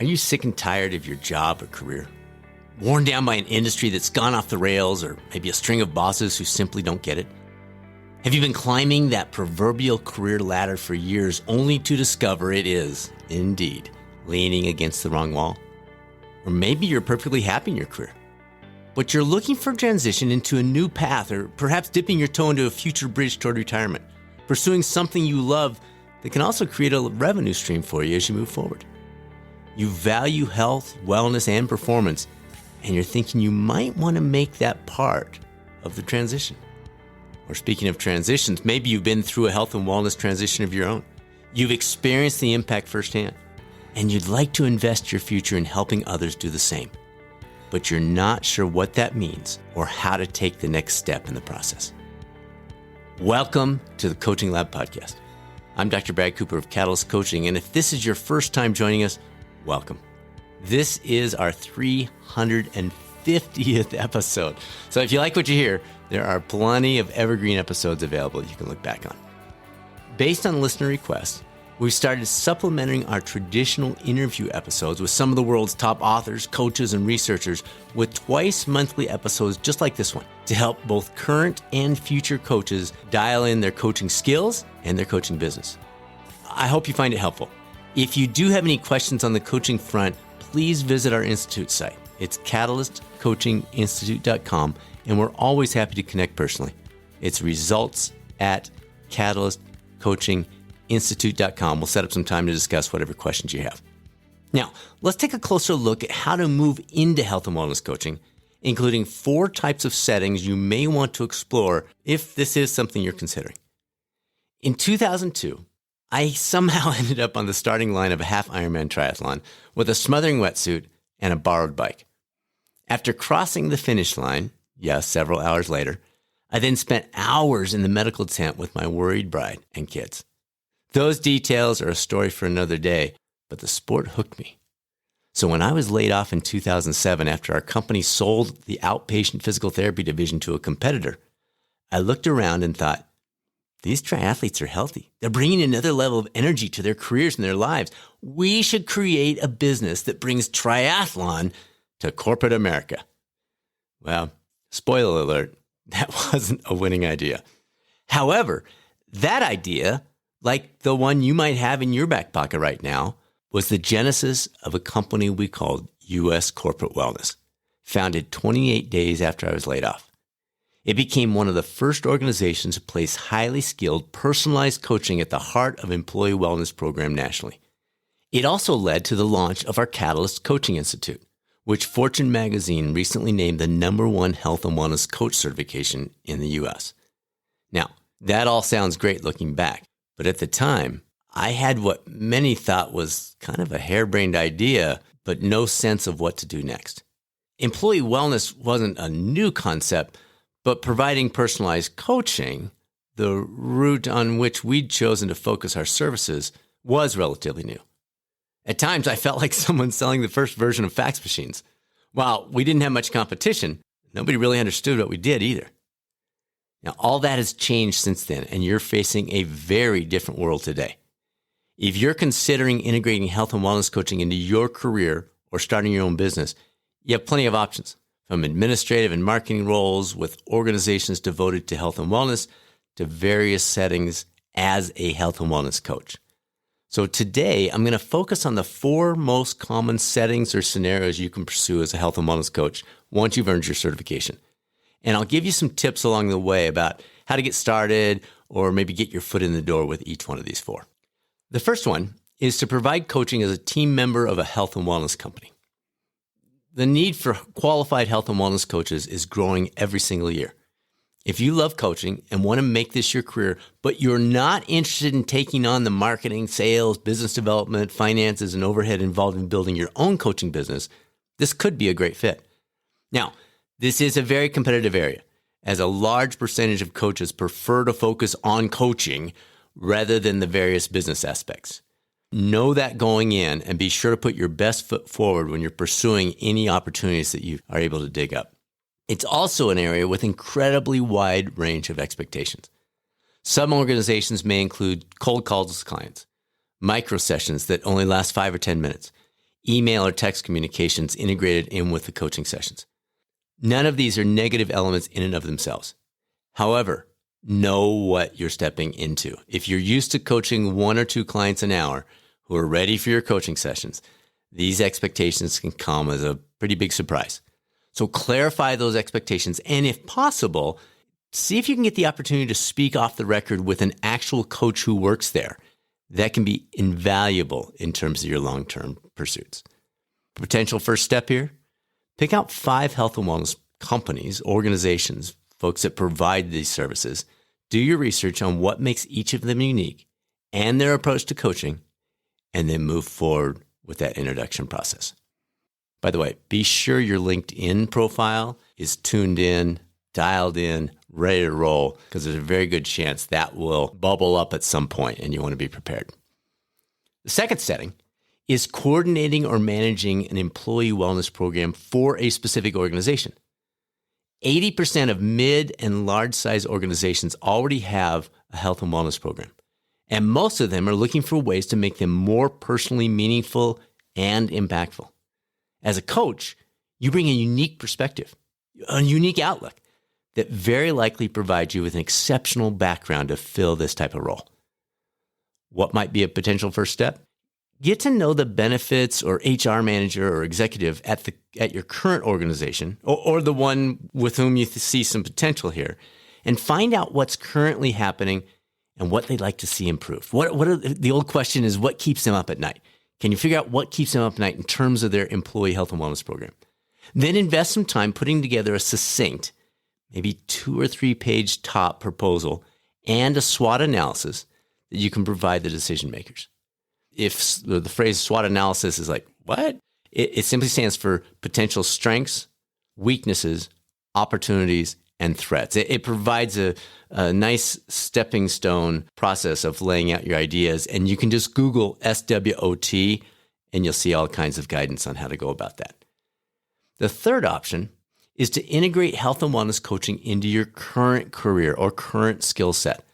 Are you sick and tired of your job or career? Worn down by an industry that's gone off the rails, or maybe a string of bosses who simply don't get it? Have you been climbing that proverbial career ladder for years only to discover it is, indeed, leaning against the wrong wall? Or maybe you're perfectly happy in your career, but you're looking for transition into a new path, or perhaps dipping your toe into a future bridge toward retirement, pursuing something you love that can also create a revenue stream for you as you move forward. You value health, wellness, and performance, and you're thinking you might want to make that part of the transition. Or speaking of transitions, maybe you've been through a health and wellness transition of your own. You've experienced the impact firsthand, and you'd like to invest your future in helping others do the same. But you're not sure what that means or how to take the next step in the process. Welcome to the Coaching Lab Podcast. I'm Dr. Brad Cooper of Catalyst Coaching, and if this is your first time joining us, welcome. This is our 350th episode. So if you like what you hear, there are plenty of evergreen episodes available you can look back on. Based on listener requests, we've started supplementing our traditional interview episodes with some of the world's top authors, coaches, and researchers with twice monthly episodes just like this one to help both current and future coaches dial in their coaching skills and their coaching business. I hope you find it helpful. If you do have any questions on the coaching front, please visit our Institute site. It's catalystcoachinginstitute.com, and we're always happy to connect personally. It's results@catalystcoachinginstitute.com. We'll set up some time to discuss whatever questions you have. Now, let's take a closer look at how to move into health and wellness coaching, including 4 types of settings you may want to explore if this is something you're considering. In 2002, I somehow ended up on the starting line of a half Ironman triathlon with a smothering wetsuit and a borrowed bike. After crossing the finish line, yes, several hours later, I then spent hours in the medical tent with my worried bride and kids. Those details are a story for another day, but the sport hooked me. So when I was laid off in 2007 after our company sold the outpatient physical therapy division to a competitor, I looked around and thought, these triathletes are healthy. They're bringing another level of energy to their careers and their lives. We should create a business that brings triathlon to corporate America. Well, spoiler alert, that wasn't a winning idea. However, that idea, like the one you might have in your back pocket right now, was the genesis of a company we called U.S. Corporate Wellness, founded 28 days after I was laid off. It became one of the first organizations to place highly skilled, personalized coaching at the heart of employee wellness program nationally. It also led to the launch of our Catalyst Coaching Institute, which Fortune magazine recently named the #1 health and wellness coach certification in the U.S. Now, that all sounds great looking back, but at the time, I had what many thought was kind of a harebrained idea, but no sense of what to do next. Employee wellness wasn't a new concept, but providing personalized coaching, the route on which we'd chosen to focus our services, was relatively new. At times, I felt like someone selling the first version of fax machines. While we didn't have much competition, nobody really understood what we did either. Now, all that has changed since then, and you're facing a very different world today. If you're considering integrating health and wellness coaching into your career or starting your own business, you have plenty of options. From administrative and marketing roles with organizations devoted to health and wellness to various settings as a health and wellness coach. So today, I'm going to focus on the 4 most common settings or scenarios you can pursue as a health and wellness coach once you've earned your certification. And I'll give you some tips along the way about how to get started or maybe get your foot in the door with each one of these 4. The first one is to provide coaching as a team member of a health and wellness company. The need for qualified health and wellness coaches is growing every single year. If you love coaching and want to make this your career, but you're not interested in taking on the marketing, sales, business development, finances, and overhead involved in building your own coaching business, this could be a great fit. Now, this is a very competitive area, as a large percentage of coaches prefer to focus on coaching rather than the various business aspects. Know that going in and be sure to put your best foot forward when you're pursuing any opportunities that you are able to dig up. It's also an area with incredibly wide range of expectations. Some organizations may include cold calls with clients, micro sessions that only last 5 or 10 minutes, email or text communications integrated in with the coaching sessions. None of these are negative elements in and of themselves. However, know what you're stepping into. If you're used to coaching 1 or 2 clients an hour who are ready for your coaching sessions, these expectations can come as a pretty big surprise. So clarify those expectations, and if possible, see if you can get the opportunity to speak off the record with an actual coach who works there. That can be invaluable in terms of your long-term pursuits. Potential first step here, pick out 5 health and wellness companies, organizations, folks that provide these services. Do your research on what makes each of them unique and their approach to coaching, and then move forward with that introduction process. By the way, be sure your LinkedIn profile is tuned in, dialed in, ready to roll, because there's a very good chance that will bubble up at some point and you want to be prepared. The second setting is coordinating or managing an employee wellness program for a specific organization. 80% of mid and large size organizations already have a health and wellness program, and most of them are looking for ways to make them more personally meaningful and impactful. As a coach, you bring a unique perspective, a unique outlook that very likely provides you with an exceptional background to fill this type of role. What might be a potential first step? Get to know the benefits or HR manager or executive at your current organization or the one with whom you see some potential here, and find out what's currently happening and what they'd like to see improved. The old question is, what keeps them up at night? Can you figure out what keeps them up at night in terms of their employee health and wellness program? Then invest some time putting together a succinct, maybe 2 or 3 page top proposal and a SWOT analysis that you can provide the decision makers. If the phrase SWOT analysis is like, what? It simply stands for potential strengths, weaknesses, opportunities, and threats. It provides a nice stepping stone process of laying out your ideas. And you can just Google SWOT and you'll see all kinds of guidance on how to go about that. The third option is to integrate health and wellness coaching into your current career or current skill set.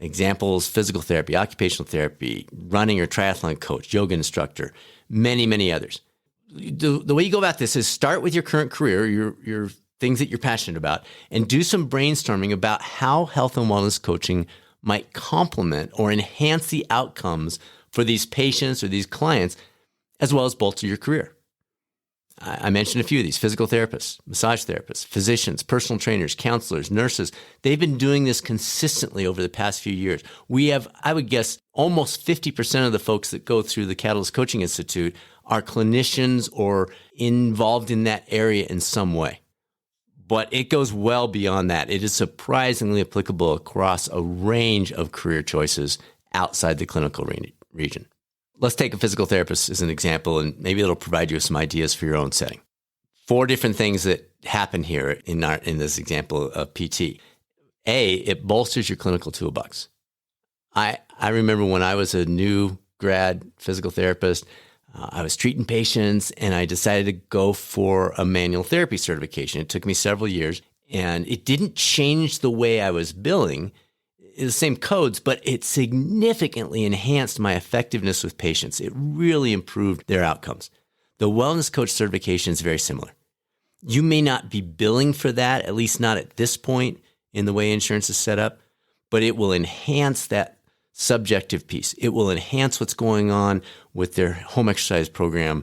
Examples: physical therapy, occupational therapy, running or triathlon coach, yoga instructor, many, many others. The way you go about this is start with your current career, your things that you're passionate about, and do some brainstorming about how health and wellness coaching might complement or enhance the outcomes for these patients or these clients, as well as bolster your career. I mentioned a few of these: physical therapists, massage therapists, physicians, personal trainers, counselors, nurses. They've been doing this consistently over the past few years. We have, I would guess, almost 50% of the folks that go through the Catalyst Coaching Institute are clinicians or involved in that area in some way. But it goes well beyond that. It is surprisingly applicable across a range of career choices outside the clinical region. Let's take a physical therapist as an example, and maybe it'll provide you with some ideas for your own setting. 4 different things that happen here in this example of PT. A, it bolsters your clinical toolbox. I remember when I was a new grad physical therapist, I was treating patients and I decided to go for a manual therapy certification. It took me several years and it didn't change the way I was billing. The same codes, but it significantly enhanced my effectiveness with patients. It really improved their outcomes. The wellness coach certification is very similar. You may not be billing for that, at least not at this point in the way insurance is set up, but it will enhance that subjective piece. It will enhance what's going on with their home exercise program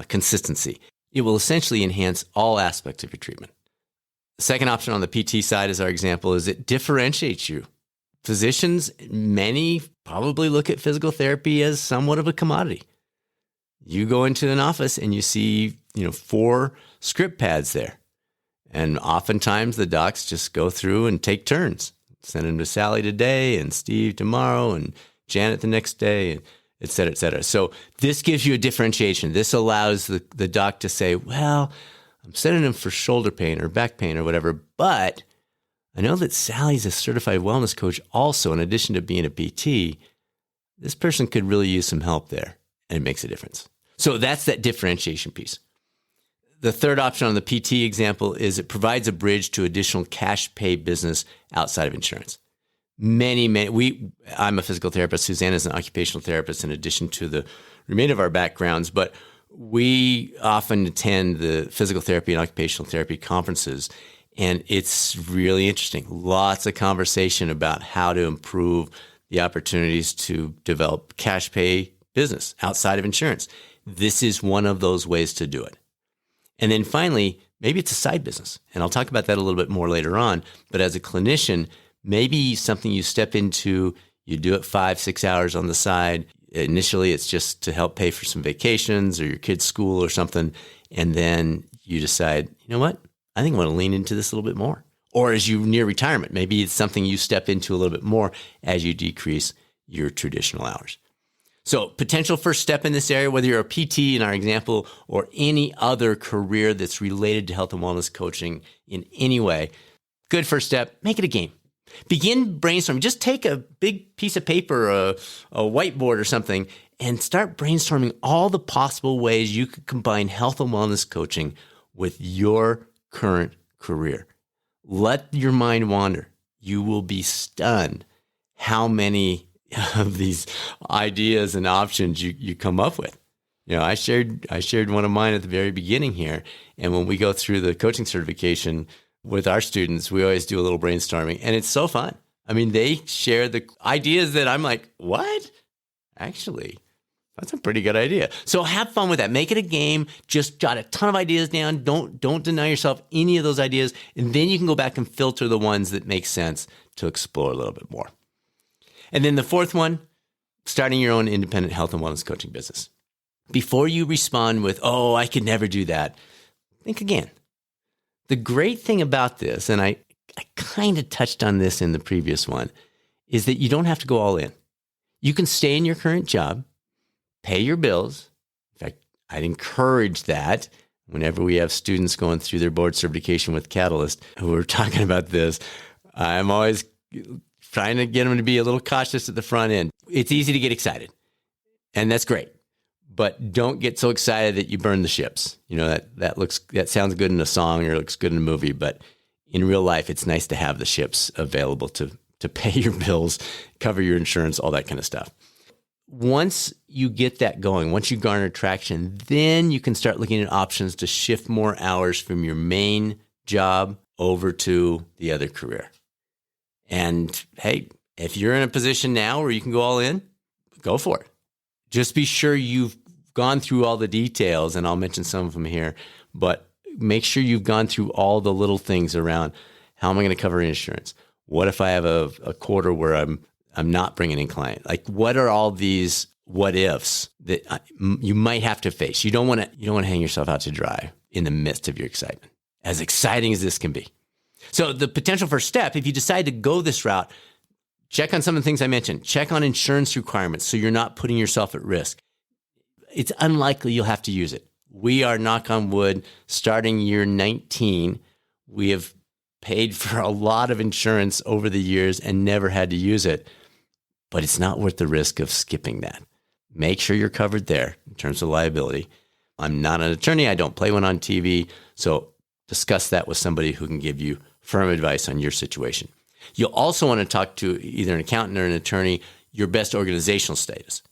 consistency. It will essentially enhance all aspects of your treatment. The second option on the PT side, as our example, is it differentiates you. Physicians, many probably look at physical therapy as somewhat of a commodity. You go into an office and you see, 4 script pads there. And oftentimes the docs just go through and take turns. Send them to Sally today and Steve tomorrow and Janet the next day, et cetera, et cetera. So this gives you a differentiation. This allows the doc to say, well, I'm sending them for shoulder pain or back pain or whatever, but I know that Sally's a certified wellness coach also, in addition to being a PT. This person could really use some help there, and it makes a difference. So that's that differentiation piece. The third option on the PT example is it provides a bridge to additional cash pay business outside of insurance. I'm a physical therapist. Suzanne is an occupational therapist in addition to the remainder of our backgrounds, but we often attend the physical therapy and occupational therapy conferences, and it's really interesting. Lots of conversation about how to improve the opportunities to develop cash pay business outside of insurance. This is one of those ways to do it. And then finally, maybe it's a side business. And I'll talk about that a little bit more later on. But as a clinician, maybe something you step into, you do it 5-6 hours on the side. Initially, it's just to help pay for some vacations or your kid's school or something. And then you decide, you know what? I think I want to lean into this a little bit more. Or as you near retirement, maybe it's something you step into a little bit more as you decrease your traditional hours. So potential first step in this area, whether you're a PT in our example or any other career that's related to health and wellness coaching in any way, good first step, make it a game. Begin brainstorming. Just take a big piece of paper, a whiteboard or something, and start brainstorming all the possible ways you could combine health and wellness coaching with your current career. Let your mind wander. You will be stunned how many of these ideas and options you come up with. You know, I shared one of mine at the very beginning here. And when we go through the coaching certification with our students, we always do a little brainstorming, and it's so fun. I mean, they share the ideas that I'm like, what? Actually, that's a pretty good idea. So have fun with that. Make it a game. Just jot a ton of ideas down. Don't deny yourself any of those ideas. And then you can go back and filter the ones that make sense to explore a little bit more. And then the fourth one, starting your own independent health and wellness coaching business. Before you respond with, oh, I could never do that, think again. The great thing about this, and I kind of touched on this in the previous one, is that you don't have to go all in. You can stay in your current job, pay your bills. In fact, I'd encourage that whenever we have students going through their board certification with Catalyst who are talking about this. I'm always trying to get them to be a little cautious at the front end. It's easy to get excited, and that's great. But don't get so excited that you burn the ships. You know, that sounds good in a song or looks good in a movie, but in real life, it's nice to have the ships available to pay your bills, cover your insurance, all that kind of stuff. Once you get that going, once you garner traction, then you can start looking at options to shift more hours from your main job over to the other career. And hey, if you're in a position now where you can go all in, go for it. Just be sure you've gone through all the details, and I'll mention some of them here, but make sure you've gone through all the little things around how am I going to cover insurance? What if I have a quarter where I'm not bringing in client? Like, what are all these what ifs that you might have to face? You don't want to hang yourself out to dry in the midst of your excitement, as exciting as this can be. So the potential first step, if you decide to go this route, check on some of the things I mentioned. Check on insurance requirements so you're not putting yourself at risk. It's unlikely you'll have to use it. We are, knock on wood, starting year 19. We have paid for a lot of insurance over the years and never had to use it, but it's not worth the risk of skipping that. Make sure you're covered there in terms of liability. I'm not an attorney. I don't play one on TV. So discuss that with somebody who can give you firm advice on your situation. You'll also want to talk to either an accountant or an attorney, your best organizational status.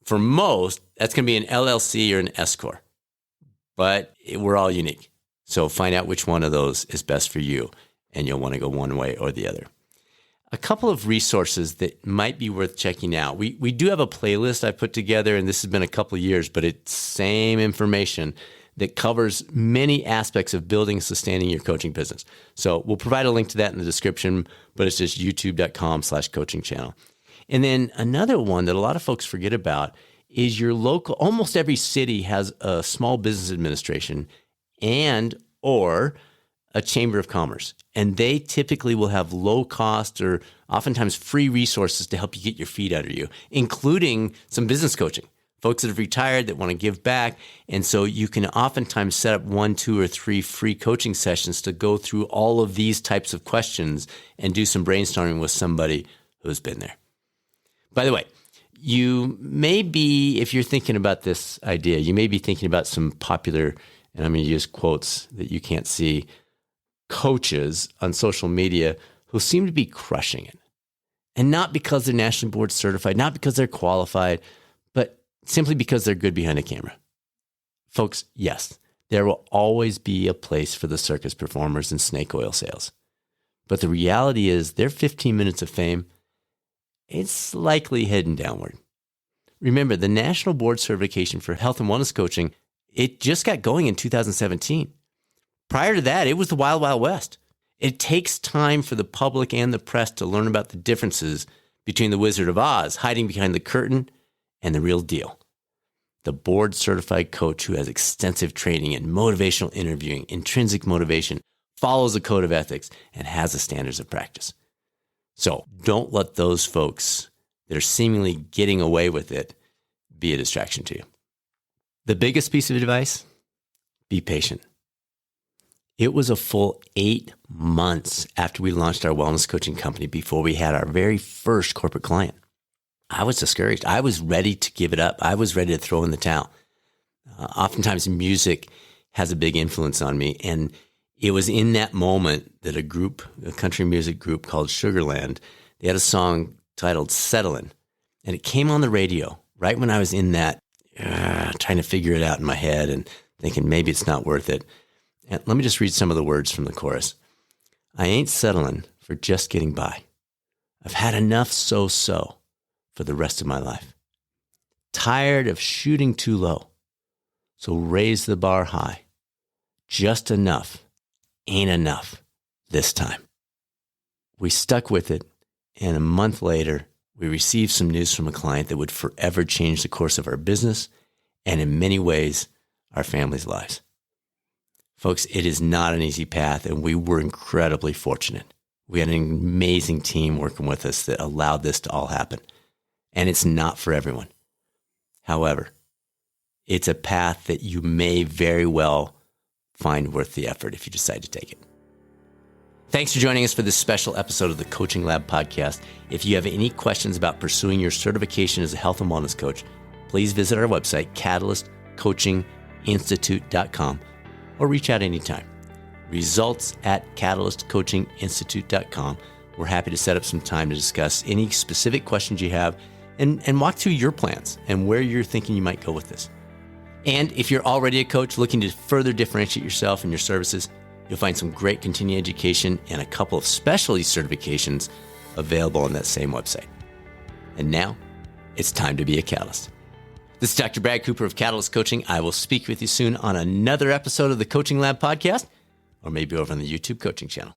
For most, that's going to be an LLC or an S Corp, but we're all unique. So find out which one of those is best for you, and you'll want to go one way or the other. A couple of resources that might be worth checking out. We do have a playlist I put together, and this has been a couple of years, but it's same information that covers many aspects of building and sustaining your coaching business. So we'll provide a link to that in the description, but it's just youtube.com/coaching channel. And then another one that a lot of folks forget about is your local, almost every city has a small business administration and or a chamber of commerce. And they typically will have low cost or oftentimes free resources to help you get your feet under you, including some business coaching. Folks that have retired that want to give back. And so you can oftentimes set up 1, 2, or 3 free coaching sessions to go through all of these types of questions and do some brainstorming with somebody who's been there. By the way, you may be, if you're thinking about this idea, you may be thinking about some popular, and I'm going to use quotes that you can't see, coaches on social media who seem to be crushing it. And not because they're nationally board certified, not because they're qualified, but simply because they're good behind a camera. Folks, yes, there will always be a place for the circus performers and snake oil sales. But the reality is their 15 minutes of fame, it's likely heading downward. Remember, the National Board Certification for Health and Wellness Coaching, it just got going in 2017. Prior to that, it was the Wild Wild West. It takes time for the public and the press to learn about the differences between the Wizard of Oz hiding behind the curtain and the real deal. The board-certified coach who has extensive training in motivational interviewing, intrinsic motivation, follows a code of ethics, and has the standards of practice. So don't let those folks that are seemingly getting away with it be a distraction to you. The biggest piece of advice, be patient. It was a full 8 months after we launched our wellness coaching company before we had our very first corporate client. I was discouraged. I was ready to give it up. I was ready to throw in the towel. Oftentimes music has a big influence on me. And it was in that moment that a country music group called Sugarland, they had a song titled Settlin'. And it came on the radio right when I was in that, trying to figure it out in my head and thinking maybe it's not worth it. And let me just read some of the words from the chorus. I ain't settling for just getting by. I've had enough so-so for the rest of my life. Tired of shooting too low. So raise the bar high. Just enough ain't enough this time. We stuck with it, and a month later, we received some news from a client that would forever change the course of our business and in many ways, our family's lives. Folks, it is not an easy path, and we were incredibly fortunate. We had an amazing team working with us that allowed this to all happen. And it's not for everyone. However, it's a path that you may very well find worth the effort if you decide to take it. Thanks for joining us for this special episode of the Coaching Lab podcast. If you have any questions about pursuing your certification as a health and wellness coach, please visit our website, catalystcoachinginstitute.com, or reach out anytime. Results@catalystcoachinginstitute.com. We're happy to set up some time to discuss any specific questions you have and walk through your plans and where you're thinking you might go with this. And if you're already a coach looking to further differentiate yourself and your services, you'll find some great continuing education and a couple of specialty certifications available on that same website. And now, it's time to be a catalyst. This is Dr. Brad Cooper of Catalyst Coaching. I will speak with you soon on another episode of the Coaching Lab podcast, or maybe over on the YouTube coaching channel.